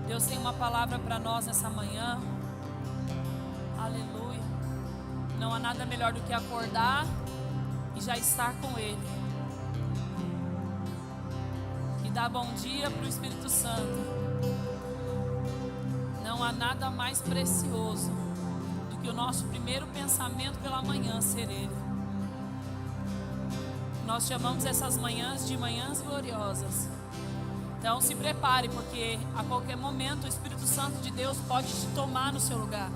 Deus tem uma palavra para nós nessa manhã. Aleluia. Não há nada melhor do que acordar e já estar com Ele. E dar bom dia para o Espírito Santo. Não há nada mais precioso do que o nosso primeiro pensamento pela manhã ser Ele. Nós chamamos essas manhãs de manhãs gloriosas. Então se prepare, porque a qualquer momento o Espírito Santo de Deus pode te tomar no seu lugar.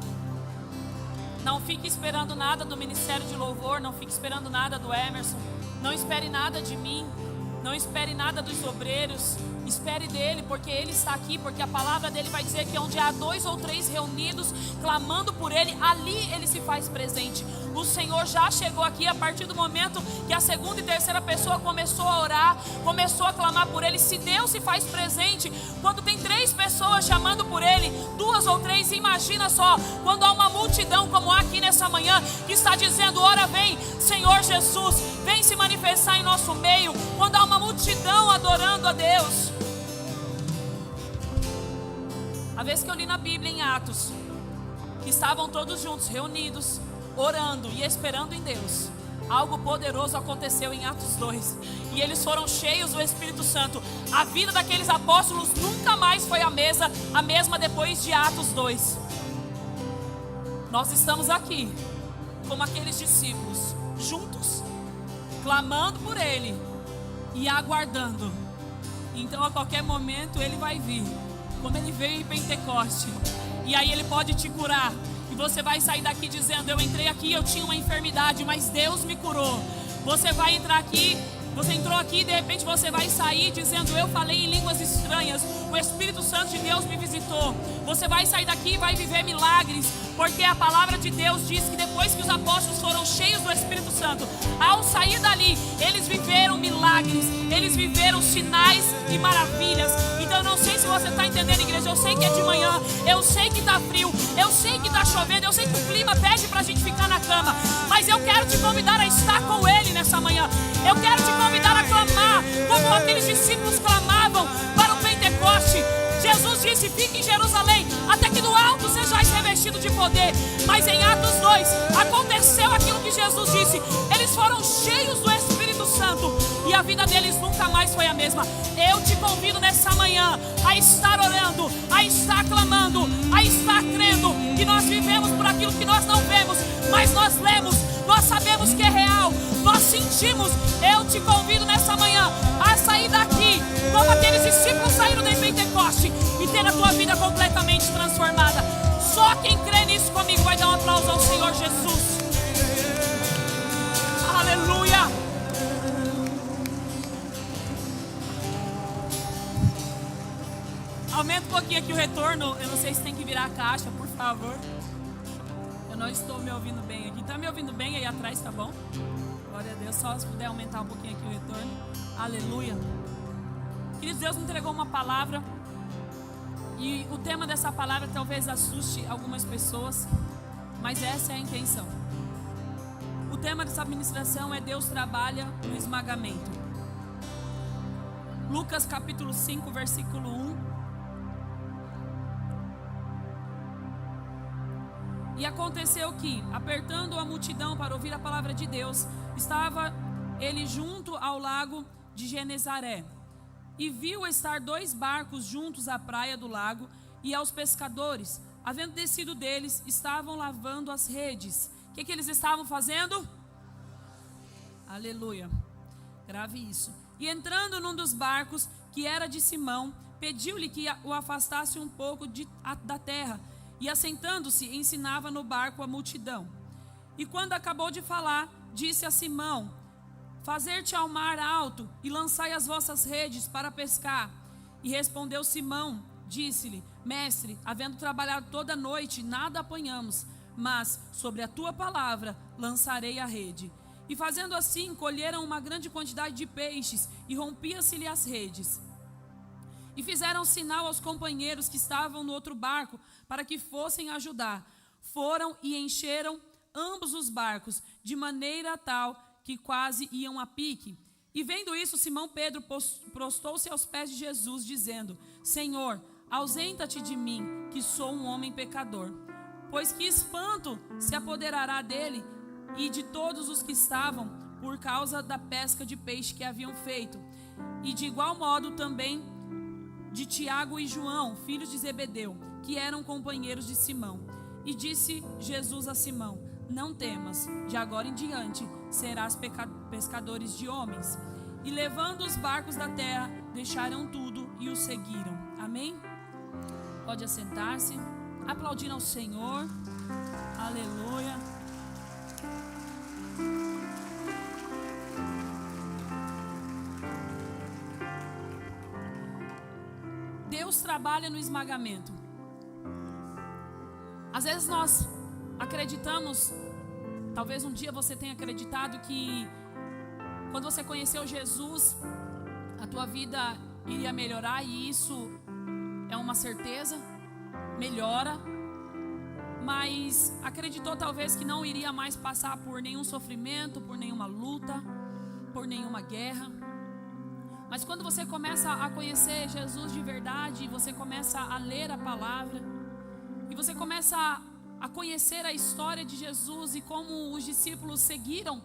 Não fique esperando nada do Ministério de Louvor, não fique esperando nada do Emerson, não espere nada de mim, não espere nada dos obreiros, espere dele, porque ele está aqui, porque a palavra dele vai dizer que onde há 2 ou 3 reunidos, clamando por ele, ali ele se faz presente. O Senhor já chegou aqui a partir do momento que a segunda e terceira pessoa começou a orar, começou a clamar por ele. Se Deus se faz presente, quando tem 3 pessoas chamando por ele, 2 ou 3, imagina só, quando há uma multidão como há aqui nessa manhã, que está dizendo, ora vem, Senhor Jesus, vem se manifestar em nosso meio, quando há uma multidão adorando a Deus. A vez que eu li na Bíblia em Atos, que estavam todos juntos, reunidos, orando e esperando em Deus, algo poderoso aconteceu em Atos 2, e eles foram cheios do Espírito Santo. A vida daqueles apóstolos nunca mais foi a mesma depois de Atos 2. Nós estamos aqui, como aqueles discípulos, juntos, clamando por Ele e aguardando. Então a qualquer momento Ele vai vir, como Ele veio em Pentecoste, e aí Ele pode te curar. E você vai sair daqui dizendo, eu entrei aqui, eu tinha uma enfermidade, mas Deus me curou. Você vai entrar aqui, você entrou aqui e de repente você vai sair dizendo, eu falei em línguas estranhas, o Espírito Santo de Deus me visitou. Você vai sair daqui e vai viver milagres, porque a palavra de Deus diz que depois que os apóstolos foram cheios do Espírito Santo, ao sair dali, eles viveram milagres, eles viveram sinais e maravilhas. Então eu não sei se você está entendendo, igreja, eu sei que é de manhã, eu sei que está frio, eu sei que está chovendo, eu sei que o clima pede para a gente ficar na cama, mas eu quero te convidar a estar com Ele nessa manhã. Eu quero te convidar a clamar, como aqueles discípulos clamavam para o Pentecoste. Jesus disse, fique em Jerusalém, até que do alto sejais revestido de poder. Mas em Atos 2, aconteceu aquilo que Jesus disse. Eles foram cheios do Espírito Santo, e a vida deles nunca mais foi a mesma. Eu te convido nessa manhã a estar orando, a estar clamando, a estar crendo, que nós vivemos por aquilo que nós não vemos, mas nós lemos, nós sabemos que é real, nós sentimos. Eu te convido nessa manhã a sair daqui como aqueles discípulos saíram de Pentecoste e ter a tua vida completamente transformada. Só quem crê nisso comigo vai dar um aplauso ao Senhor Jesus. Aleluia. Aumenta um pouquinho aqui o retorno. Eu não sei se tem que virar a caixa, por favor. Eu não estou me ouvindo bem aqui. Está me ouvindo bem aí atrás, tá bom? Glória a Deus. Só se puder aumentar um pouquinho aqui o retorno. Aleluia. Queridos, Deus me entregou uma palavra. E o tema dessa palavra talvez assuste algumas pessoas, mas essa é a intenção. O tema dessa ministração é Deus trabalha no esmagamento. Lucas capítulo 5, versículo 1. E aconteceu que, apertando a multidão para ouvir a palavra de Deus, estava ele junto ao lago de Genezaré. E viu estar 2 barcos juntos à praia do lago, e aos pescadores, havendo descido deles, estavam lavando as redes. O que eles estavam fazendo? Aleluia. Grave isso. E entrando num dos barcos, que era de Simão, pediu-lhe que o afastasse um pouco da terra, e assentando-se, ensinava no barco a multidão. E quando acabou de falar, disse a Simão, fazer-te ao mar alto, e lançai as vossas redes para pescar. E respondeu Simão, disse-lhe, mestre, havendo trabalhado toda a noite, nada apanhamos, mas sobre a tua palavra lançarei a rede. E fazendo assim, colheram uma grande quantidade de peixes, e rompia-se-lhe as redes. E fizeram sinal aos companheiros que estavam no outro barco, para que fossem ajudar. Foram e encheram ambos os barcos, de maneira tal que quase iam a pique. E vendo isso, Simão Pedro prostou-se aos pés de Jesus, dizendo, Senhor, ausenta-te de mim, que sou um homem pecador. Pois que espanto se apoderará dele e de todos os que estavam, por causa da pesca de peixe que haviam feito. E de igual modo também de Tiago e João, filhos de Zebedeu, que eram companheiros de Simão. E disse Jesus a Simão: não temas, de agora em diante serás pescadores de homens. E levando os barcos da terra, deixaram tudo e o seguiram. Amém? Pode assentar-se, aplaudindo ao Senhor. Aleluia. Deus trabalha no esmagamento. Às vezes nós acreditamos, talvez um dia você tenha acreditado que quando você conheceu Jesus, a tua vida iria melhorar, e isso é uma certeza, melhora. Mas acreditou talvez que não iria mais passar por nenhum sofrimento, por nenhuma luta, por nenhuma guerra. Mas quando você começa a conhecer Jesus de verdade, você começa a ler a palavra, e você começa a conhecer a história de Jesus e como os discípulos seguiram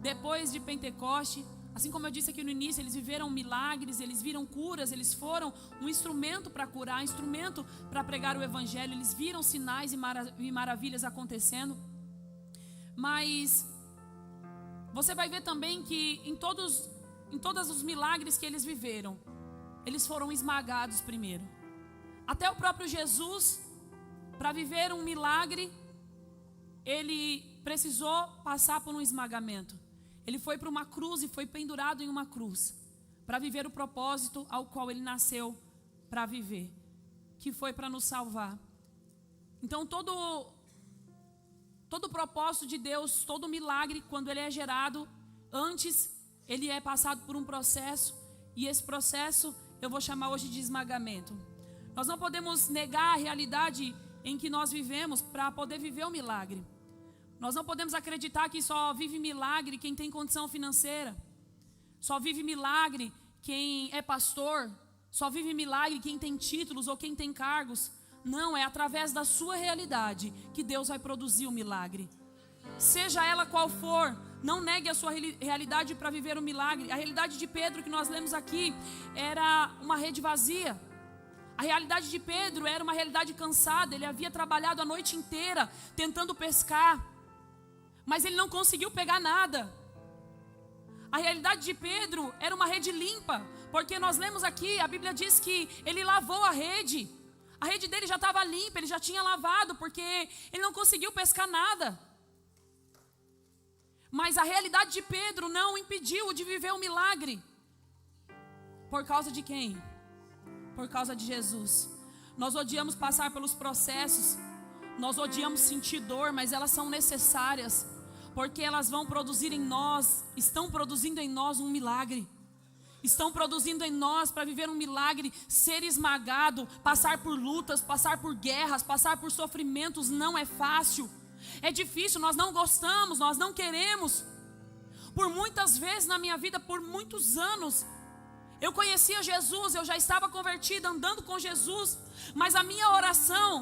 depois de Pentecoste. Assim como eu disse aqui no início, eles viveram milagres, eles viram curas, eles foram um instrumento para curar, instrumento para pregar o evangelho, eles viram sinais e maravilhas acontecendo. Mas você vai ver também que em todos os milagres que eles viveram, eles foram esmagados primeiro. Até o próprio Jesus, para viver um milagre, ele precisou passar por um esmagamento. Ele foi para uma cruz e foi pendurado em uma cruz para viver o propósito ao qual ele nasceu para viver, que foi para nos salvar. Então todo o propósito de Deus, todo milagre, quando ele é gerado, antes ele é passado por um processo, e esse processo eu vou chamar hoje de esmagamento. Nós não podemos negar a realidade em que nós vivemos para poder viver o milagre. Nós não podemos acreditar que só vive milagre quem tem condição financeira. Só vive milagre quem é pastor. Só vive milagre quem tem títulos ou quem tem cargos. Não, é através da sua realidade que Deus vai produzir o milagre. Seja ela qual for, não negue a sua realidade para viver o milagre. A realidade de Pedro que nós lemos aqui era uma rede vazia. A realidade de Pedro era uma realidade cansada. Ele havia trabalhado a noite inteira tentando pescar, mas ele não conseguiu pegar nada. A realidade de Pedro era uma rede limpa, porque nós lemos aqui, a Bíblia diz que ele lavou a rede. A rede dele já estava limpa, ele já tinha lavado, porque ele não conseguiu pescar nada. Mas a realidade de Pedro não o impediu de viver o milagre. Por causa de quem? Por causa de Jesus. Nós odiamos passar pelos processos, nós odiamos sentir dor, mas elas são necessárias, porque elas vão produzir em nós, estão produzindo em nós um milagre. Estão produzindo em nós para viver um milagre, ser esmagado, passar por lutas, passar por guerras, passar por sofrimentos não é fácil. É difícil, nós não gostamos, nós não queremos. Por muitas vezes na minha vida, por muitos anos, eu conhecia Jesus, eu já estava convertida, andando com Jesus, mas a minha oração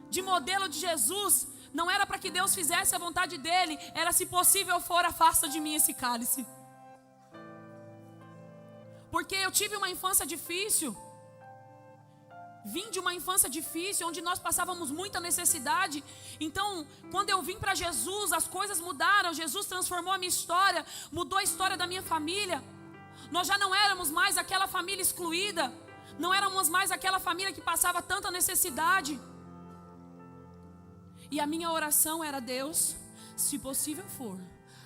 de modelo de Jesus não era para que Deus fizesse a vontade dele, era: se possível for, afasta de mim esse cálice. Porque eu tive uma infância difícil, vim de uma infância difícil, onde nós passávamos muita necessidade. Então, quando eu vim para Jesus, as coisas mudaram. Jesus transformou a minha história, mudou a história da minha família. Nós já não éramos mais aquela família excluída, não éramos mais aquela família que passava tanta necessidade. E a minha oração era: Deus, se possível for,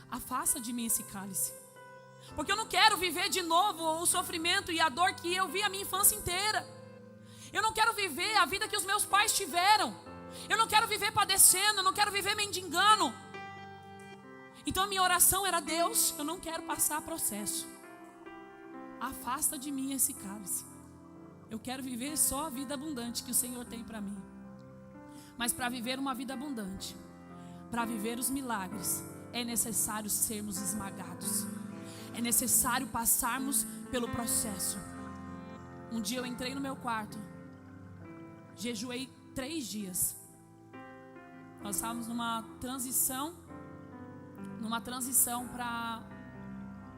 afasta de mim esse cálice. Porque eu não quero viver de novo o sofrimento e a dor que eu vi a minha infância inteira. Eu não quero viver a vida que os meus pais tiveram. Eu não quero viver padecendo, eu não quero viver mendigando. Então a minha oração era: Deus, eu não quero passar processo. Afasta de mim esse cálice. Eu quero viver só a vida abundante que o Senhor tem para mim. Mas para viver uma vida abundante, para viver os milagres, é necessário sermos esmagados. É necessário passarmos pelo processo. Um dia eu entrei no meu quarto jejuei 3 dias. Nós estávamos numa transição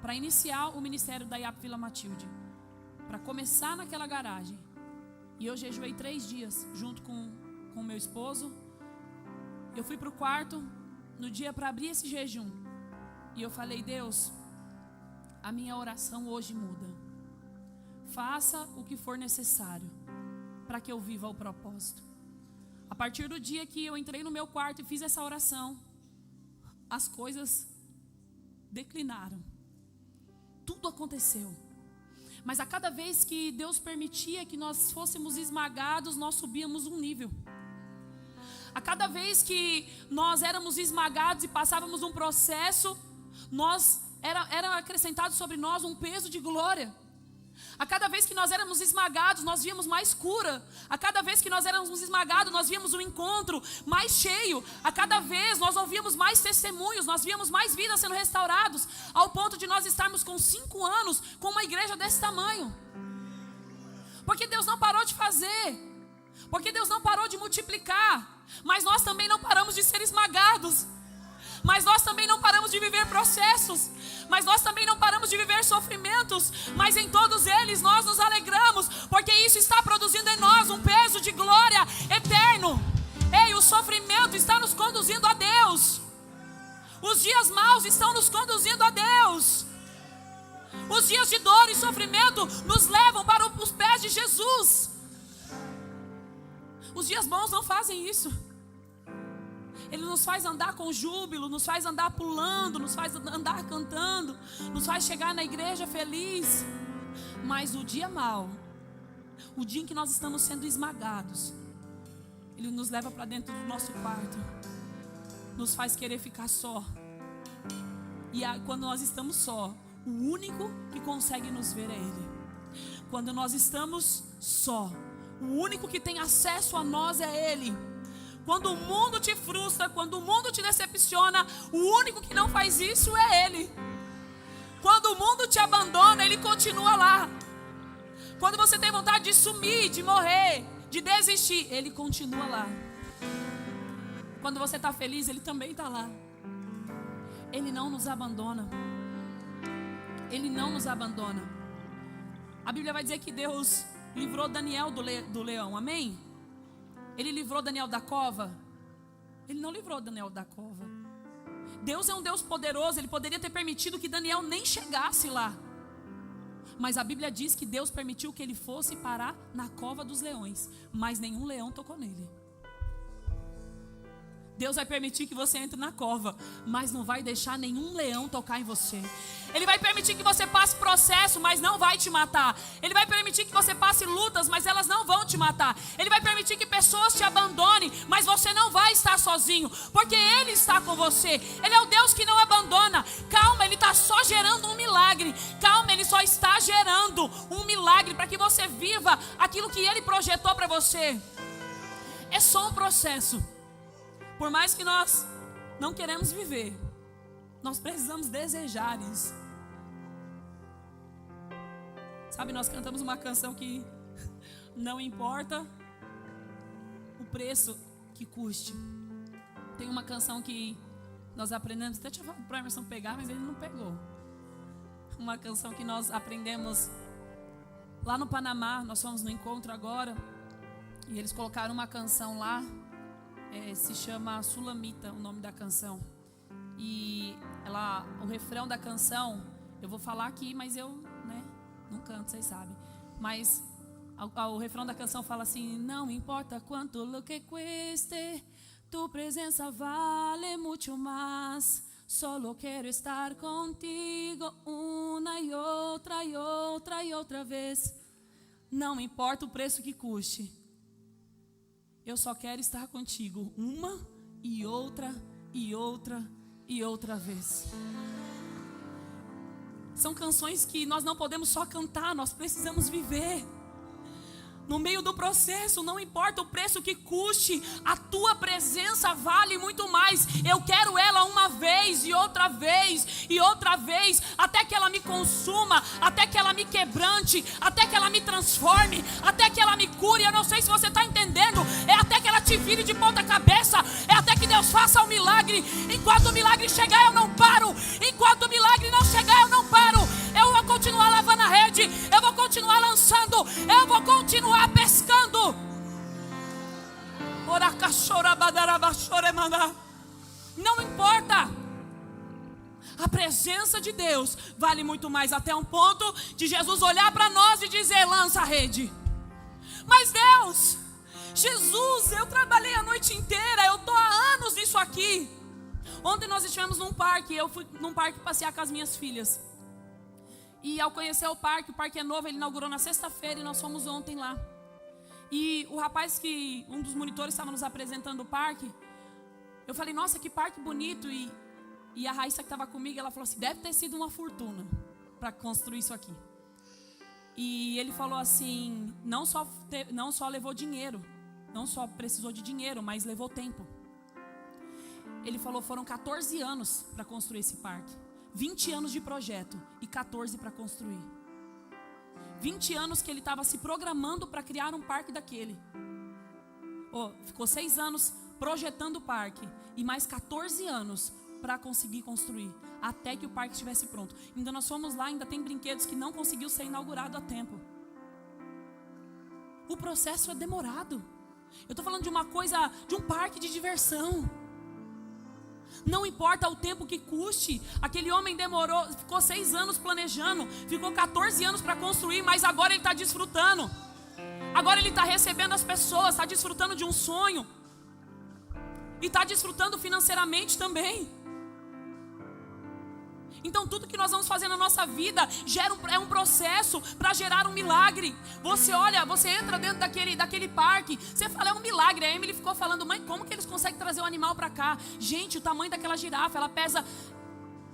para iniciar o ministério da IAP Vila Matilde, para começar naquela garagem. E eu jejuei 3 dias junto com o meu esposo. Eu fui para o quarto no dia para abrir esse jejum. E eu falei: Deus, a minha oração hoje muda. Faça o que for necessário para que eu viva o propósito. A partir do dia que eu entrei no meu quarto e fiz essa oração, as coisas declinaram. Tudo aconteceu. Mas a cada vez que Deus permitia que nós fôssemos esmagados, nós subíamos um nível. A cada vez que nós éramos esmagados e passávamos um processo, era acrescentado sobre nós um peso de glória. A cada vez que nós éramos esmagados, nós víamos mais cura. A cada vez que nós éramos esmagados, nós víamos um encontro mais cheio. A cada vez nós ouvíamos mais testemunhos, nós víamos mais vidas sendo restaurados, ao ponto de nós estarmos com 5 anos com uma igreja desse tamanho. Porque Deus não parou de fazer, porque Deus não parou de multiplicar, mas nós também não paramos de ser esmagados. Mas nós também não paramos de viver processos, mas nós também não paramos de viver sofrimentos, mas em todos eles nós nos alegramos, porque isso está produzindo em nós um peso de glória eterno. Ei, o sofrimento está nos conduzindo a Deus. Os dias maus estão nos conduzindo a Deus. Os dias de dor e sofrimento nos levam para os pés de Jesus. Os dias bons não fazem isso. Ele nos faz andar com júbilo, nos faz andar pulando, nos faz andar cantando, nos faz chegar na igreja feliz. Mas o dia mau, o dia em que nós estamos sendo esmagados, ele nos leva para dentro do nosso quarto, nos faz querer ficar só. E quando nós estamos só, o único que consegue nos ver é Ele. Quando nós estamos só, o único que tem acesso a nós é Ele. Quando o mundo te frustra, quando o mundo te decepciona, o único que não faz isso é Ele. Quando o mundo te abandona, Ele continua lá. Quando você tem vontade de sumir, de morrer, de desistir, Ele continua lá. Quando você está feliz, Ele também está lá. Ele não nos abandona. Ele não nos abandona. A Bíblia vai dizer que Deus livrou Daniel do leão, amém? Ele livrou Daniel da cova? Ele não livrou Daniel da cova. Deus é um Deus poderoso. Ele poderia ter permitido que Daniel nem chegasse lá. Mas a Bíblia diz que Deus permitiu que ele fosse parar na cova dos leões, mas nenhum leão tocou nele. Deus vai permitir que você entre na cova, mas não vai deixar nenhum leão tocar em você. Ele vai permitir que você passe processo, mas não vai te matar. Ele vai permitir que você passe lutas, mas elas não vão te matar. Ele vai permitir que pessoas te abandonem, mas você não vai estar sozinho, porque Ele está com você. Ele é o Deus que não abandona. Calma, Ele está só gerando um milagre. Calma, Ele só está gerando um milagre para que você viva aquilo que Ele projetou para você. É só um processo. Por mais que nós não queremos viver, nós precisamos desejar isso. Sabe, nós cantamos uma canção que não importa o preço que custe. Tem uma canção que nós aprendemos, até tinha falado para o Emerson pegar, mas ele não pegou. Uma canção que nós aprendemos lá no Panamá. Nós fomos no encontro agora e eles colocaram uma canção lá. Se chama Sulamita, o nome da canção. E o refrão da canção, eu vou falar aqui, mas eu não canto, vocês sabem. Mas o refrão da canção fala assim: não importa quanto lo que cueste, tu presença vale mucho más. Solo quero estar contigo una y otra y otra y otra vez. Não importa o preço que custe, eu só quero estar contigo uma e outra e outra e outra vez. São canções que nós não podemos só cantar, nós precisamos viver. No meio do processo, não importa o preço que custe, a tua presença vale muito mais. Eu quero ela uma vez e outra vez e outra vez, até que ela me consuma, até que ela me quebrante, até que ela me transforme, até que ela me cure. Eu não sei se você está entendendo. É até que ela te vire de ponta cabeça, é até que Deus faça o milagre. Enquanto o milagre chegar, eu não paro. Enquanto o milagre não chegar, eu não paro. Eu vou continuar lavando a rede, eu vou continuar lançando, eu vou continuar pescando. Não importa. A presença de Deus vale muito mais, até um ponto de Jesus olhar para nós e dizer: lança a rede. Mas Deus, Jesus, eu trabalhei a noite inteira, eu estou há anos nisso aqui. Ontem nós estivemos num parque, eu fui num parque passear com as minhas filhas. E ao conhecer o parque é novo, ele inaugurou na sexta-feira e nós fomos ontem lá. E o rapaz um dos monitores estava nos apresentando o parque, eu falei: nossa, que parque bonito. E a Raíssa que estava comigo, ela falou assim: deve ter sido uma fortuna para construir isso aqui. E ele falou assim, não só levou dinheiro, não só precisou de dinheiro, mas levou tempo. Ele falou: foram 14 anos para construir esse parque. 20 anos de projeto e 14 para construir. 20 anos que ele estava se programando para criar um parque daquele. Ficou 6 anos projetando o parque e mais 14 anos para conseguir construir, até que o parque estivesse pronto. Ainda nós fomos lá, ainda tem brinquedos que não conseguiu ser inaugurado a tempo. O processo é demorado. Eu estou falando de uma coisa, de um parque de diversão. Não importa o tempo que custe. Aquele homem ficou 6 anos planejando, ficou 14 anos para construir, mas agora ele está desfrutando. Agora ele está recebendo as pessoas, está desfrutando de um sonho. E está desfrutando financeiramente também. Então tudo que nós vamos fazer na nossa vida é um processo para gerar um milagre. Você olha, você entra dentro daquele parque, você fala: é um milagre. A Emily ficou falando: mãe, como que eles conseguem trazer o animal para cá? Gente, o tamanho daquela girafa, ela pesa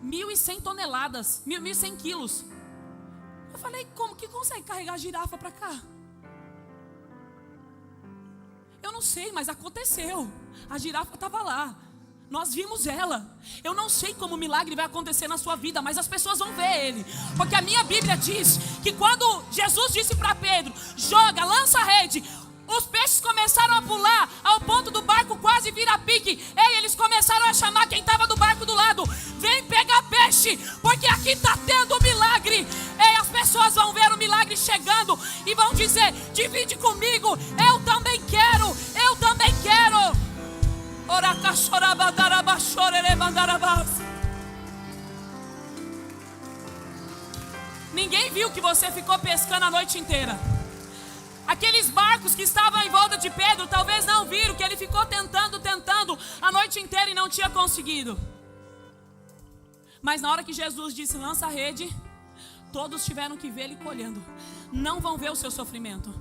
1.100 toneladas, 1.100 quilos. Eu falei: como que consegue carregar a girafa para cá? Eu não sei, mas aconteceu. A girafa estava lá. Nós vimos ela. Eu não sei como o milagre vai acontecer na sua vida, mas as pessoas vão ver ele. Porque a minha Bíblia diz que quando Jesus disse para Pedro: joga, lança a rede, os peixes começaram a pular ao ponto do barco quase virar pique. Ei, eles começaram a chamar quem estava do barco do lado: vem pegar peixe, porque aqui está tendo milagre. Ei, as pessoas vão ver o milagre chegando e vão dizer: divide comigo, eu também quero, eu também quero. Ninguém viu que você ficou pescando a noite inteira. Aqueles barcos que estavam em volta de Pedro talvez não viram que ele ficou tentando a noite inteira e não tinha conseguido. Mas na hora que Jesus disse: lança a rede, todos tiveram que ver ele colhendo. Não vão ver o seu sofrimento.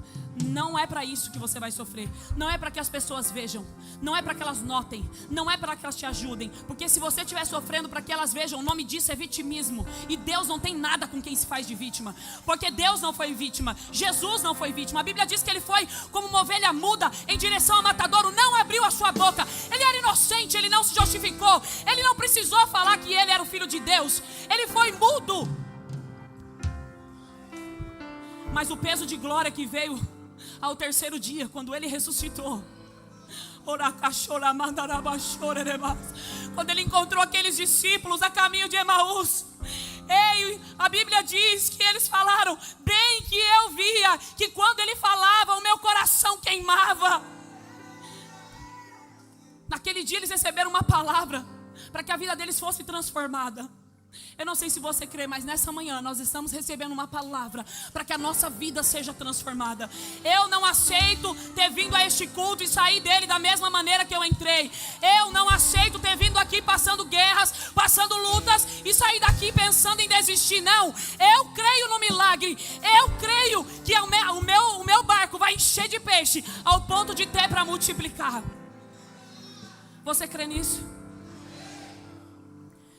Não é para isso que você vai sofrer. Não é para que as pessoas vejam. Não é para que elas notem. Não é para que elas te ajudem. Porque se você estiver sofrendo para que elas vejam, o nome disso é vitimismo. E Deus não tem nada com quem se faz de vítima. Porque Deus não foi vítima. Jesus não foi vítima. A Bíblia diz que ele foi como uma ovelha muda em direção ao matadouro. Não abriu a sua boca. Ele era inocente, ele não se justificou. Ele não precisou falar que ele era o filho de Deus. Ele foi mudo. Mas o peso de glória que veio ao terceiro dia, quando ele ressuscitou, quando ele encontrou aqueles discípulos a caminho de Emaús, ei, a Bíblia diz que eles falaram: bem que eu via que quando ele falava, o meu coração queimava. Naquele dia eles receberam uma palavra para que a vida deles fosse transformada. Eu não sei se você crê, mas nessa manhã nós estamos recebendo uma palavra para que a nossa vida seja transformada. Eu não aceito ter vindo a este culto e sair dele da mesma maneira que eu entrei. Eu não aceito ter vindo aqui passando guerras, passando lutas e sair daqui pensando em desistir. Não, eu creio no milagre. Eu creio que o meu barco vai encher de peixe ao ponto de ter para multiplicar. Você crê nisso?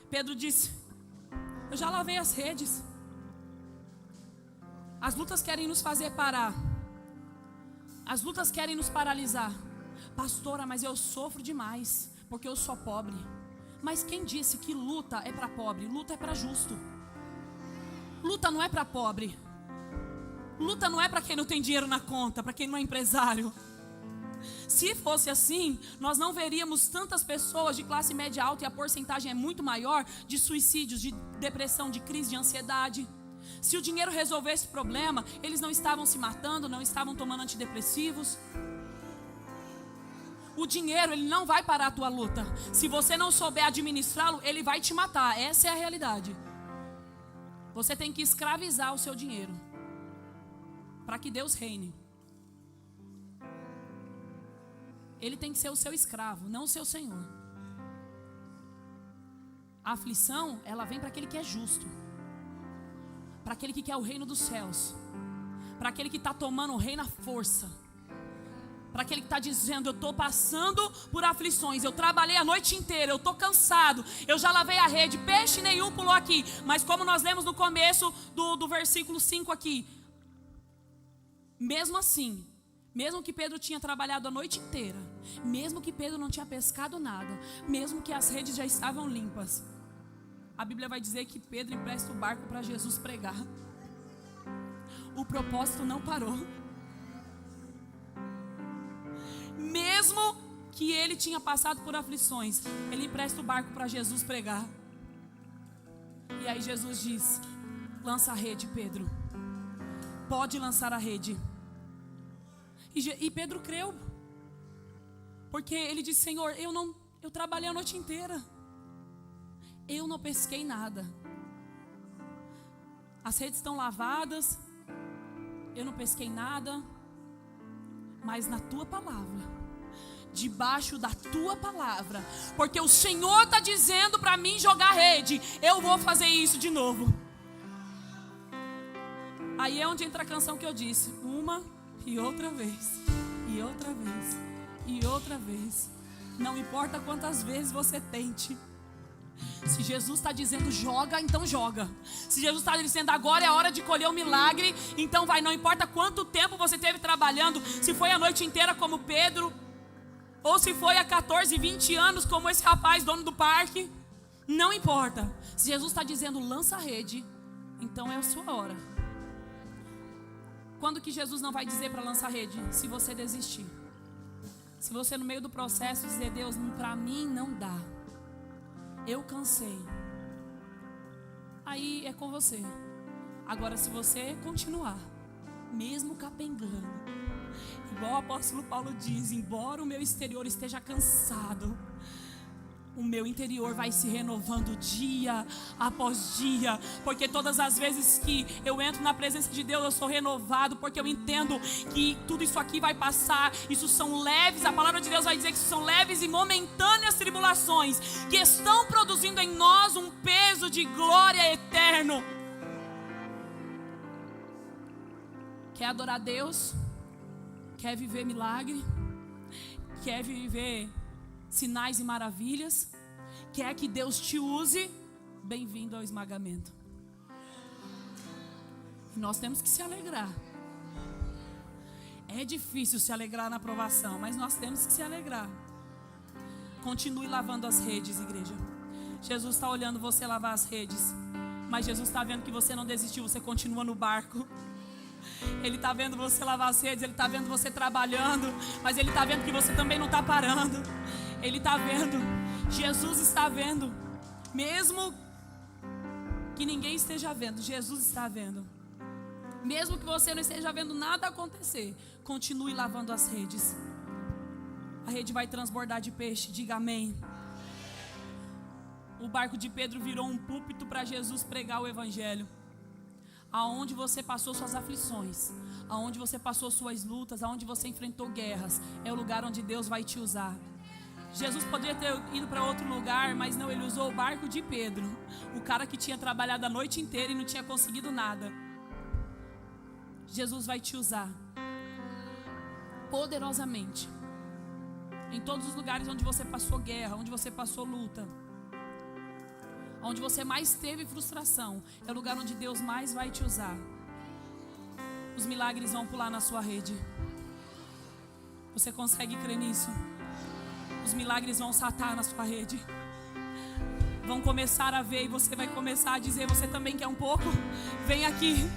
Pedro disse: eu já lavei as redes. As lutas querem nos fazer parar. As lutas querem nos paralisar. Pastora, mas eu sofro demais, porque eu sou pobre. Mas quem disse que luta é para pobre? Luta é para justo. Luta não é para pobre. Luta não é para quem não tem dinheiro na conta, para quem não é empresário. Se fosse assim, nós não veríamos tantas pessoas de classe média alta, e a porcentagem é muito maior, de suicídios, de depressão, de crise, de ansiedade. Se o dinheiro resolvesse o problema, eles não estavam se matando, não estavam tomando antidepressivos. O dinheiro, ele não vai parar a tua luta. Se você não souber administrá-lo, ele vai te matar. Essa é a realidade. Você tem que escravizar o seu dinheiro para que Deus reine. Ele tem que ser o seu escravo, não o seu senhor. A aflição, ela vem para aquele que é justo, para aquele que quer o reino dos céus, para aquele que está tomando o reino à força, para aquele que está dizendo: eu estou passando por aflições, eu trabalhei a noite inteira, eu estou cansado, eu já lavei a rede, peixe nenhum pulou aqui. Mas como nós lemos no começo do versículo 5 aqui, mesmo assim, mesmo que Pedro tinha trabalhado a noite inteira, mesmo que Pedro não tinha pescado nada, mesmo que as redes já estavam limpas, a Bíblia vai dizer que Pedro empresta o barco para Jesus pregar. O propósito não parou. Mesmo que ele tinha passado por aflições, ele empresta o barco para Jesus pregar. E aí Jesus diz: lança a rede, Pedro. Pode lançar a rede. E Pedro creu, porque ele disse: Senhor, eu trabalhei a noite inteira, eu não pesquei nada, as redes estão lavadas, eu não pesquei nada, mas na tua palavra, debaixo da tua palavra, porque o Senhor está dizendo para mim jogar rede, eu vou fazer isso de novo. Aí é onde entra a canção que eu disse: uma e outra vez, e outra vez, e outra vez. Não importa quantas vezes você tente. Se Jesus está dizendo joga, então joga. Se Jesus está dizendo agora é a hora de colher o milagre, então vai. Não importa quanto tempo você teve trabalhando, se foi a noite inteira como Pedro, ou se foi há 14, 20 anos como esse rapaz, dono do parque. Não importa. Se Jesus está dizendo lança a rede, então é a sua hora. Quando que Jesus não vai dizer para lançar a rede? Se você desistir. Se você no meio do processo dizer: Deus, para mim não dá, eu cansei, aí é com você. Agora se você continuar, mesmo capengando, igual o apóstolo Paulo diz: embora o meu exterior esteja cansado, o meu interior vai se renovando dia após dia, porque todas as vezes que eu entro na presença de Deus, eu sou renovado, porque eu entendo que tudo isso aqui vai passar. Isso são leves, a palavra de Deus vai dizer que isso são leves e momentâneas tribulações, que estão produzindo em nós um peso de glória eterno. Quer adorar Deus? Quer viver milagre? Quer viver sinais e maravilhas? Quer que Deus te use? Bem-vindo ao esmagamento. E nós temos que se alegrar. É difícil se alegrar na provação, mas nós temos que se alegrar. Continue lavando as redes, igreja. Jesus está olhando você lavar as redes, mas Jesus está vendo que você não desistiu, você continua no barco. Ele está vendo você lavar as redes, Ele está vendo você trabalhando, mas Ele está vendo que você também não está parando. Ele está vendo, Jesus está vendo, mesmo que ninguém esteja vendo, Jesus está vendo. Mesmo que você não esteja vendo nada acontecer, continue lavando as redes. A rede vai transbordar de peixe, diga amém. O barco de Pedro virou um púlpito para Jesus pregar o evangelho. Aonde você passou suas aflições, aonde você passou suas lutas, aonde você enfrentou guerras, é o lugar onde Deus vai te usar. Jesus poderia ter ido para outro lugar, mas não, Ele usou o barco de Pedro, o cara que tinha trabalhado a noite inteira e não tinha conseguido nada. Jesus vai te usar poderosamente em todos os lugares onde você passou guerra, onde você passou luta, onde você mais teve frustração, é o lugar onde Deus mais vai te usar. Os milagres vão pular na sua rede. Você consegue crer nisso? Os milagres vão saltar na sua rede. Vão começar a ver e você vai começar a dizer: você também quer um pouco? Vem aqui.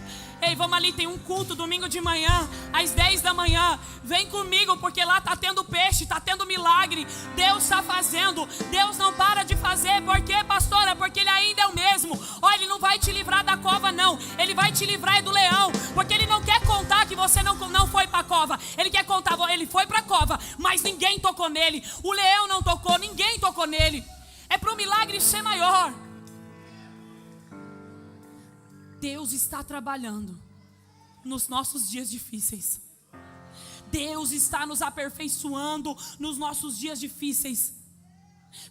Ei, vamos ali, tem um culto domingo de manhã, às 10 da manhã. Vem comigo, porque lá está tendo peixe, está tendo milagre. Deus está fazendo. Deus não para de fazer. Por quê, pastora? Porque Ele ainda é o mesmo. Olha, Ele não vai te livrar da cova, não. Ele vai te livrar do leão. Porque Ele não quer contar que você não foi para a cova. Ele quer contar, ele foi para a cova, mas ninguém tocou nele. O leão não tocou, ninguém tocou nele. É para o milagre ser maior. Deus está trabalhando nos nossos dias difíceis. Deus está nos aperfeiçoando nos nossos dias difíceis.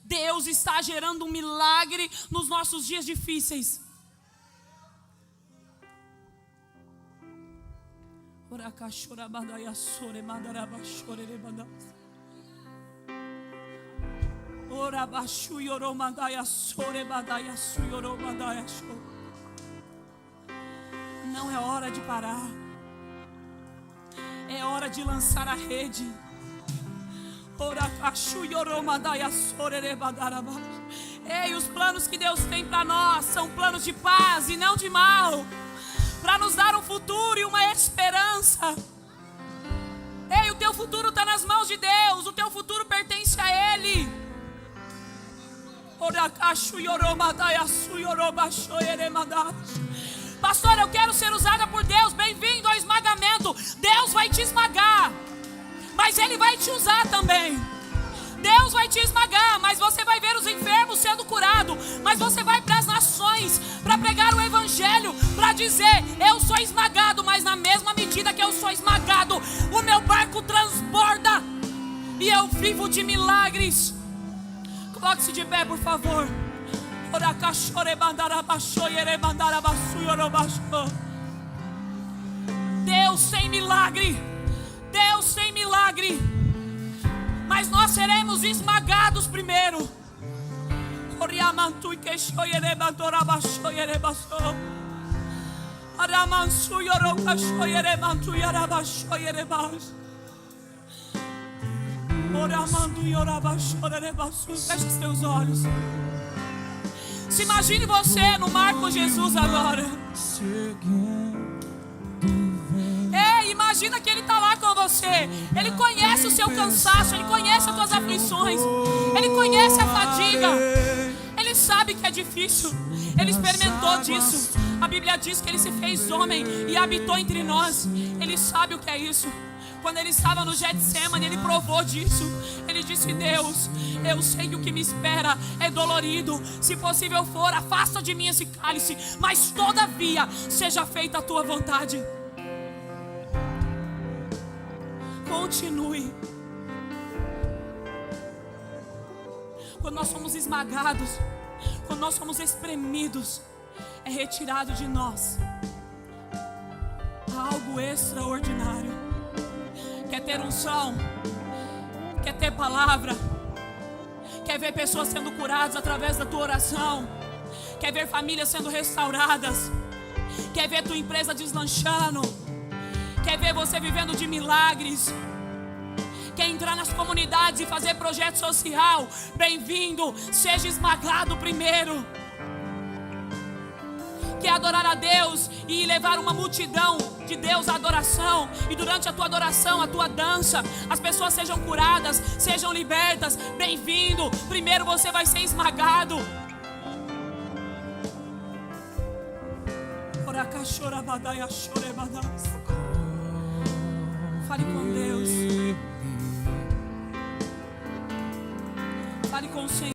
Deus está gerando um milagre nos nossos dias difíceis. Não é hora de parar. É hora de lançar a rede. Ei, os planos que Deus tem para nós são planos de paz e não de mal, para nos dar um futuro e uma esperança. Ei, o teu futuro está nas mãos de Deus. O teu futuro pertence a Ele. Pastor, eu quero ser usada por Deus. Bem-vindo ao esmagamento. Deus vai te esmagar, mas Ele vai te usar também. Deus vai te esmagar, mas você vai ver os enfermos sendo curados. Mas você vai para as nações para pregar o evangelho, para dizer: eu sou esmagado, mas na mesma medida que eu sou esmagado, o meu barco transborda e eu vivo de milagres. Coloque-se de pé, por favor. Deus tem milagre. Deus tem milagre. Mas nós seremos esmagados primeiro. Feche os teus olhos. Se imagine você no mar com Jesus agora. Imagina que Ele está lá com você. Ele conhece o seu cansaço. Ele conhece as tuas aflições. Ele conhece a fadiga. Ele sabe que é difícil. Ele experimentou disso. A Bíblia diz que Ele se fez homem e habitou entre nós. Ele sabe o que é isso. Quando Ele estava no Getsemane, Ele provou disso. Ele disse: Deus, eu sei que o que me espera é dolorido. Se possível for, afasta de mim esse cálice, mas todavia seja feita a tua vontade. Continue. Quando nós somos esmagados, quando nós somos espremidos, é retirado de nós algo extraordinário. Quer ter unção? Quer ter palavra? Quer ver pessoas sendo curadas através da tua oração? Quer ver famílias sendo restauradas? Quer ver tua empresa deslanchando? Quer ver você vivendo de milagres? Quer entrar nas comunidades e fazer projeto social? Bem-vindo, seja esmagado primeiro. Quer adorar a Deus e levar uma multidão de Deus à adoração, e durante a tua adoração, a tua dança, as pessoas sejam curadas, sejam libertas? Bem-vindo, primeiro você vai ser esmagado. Fale com Deus. Fale com o Senhor.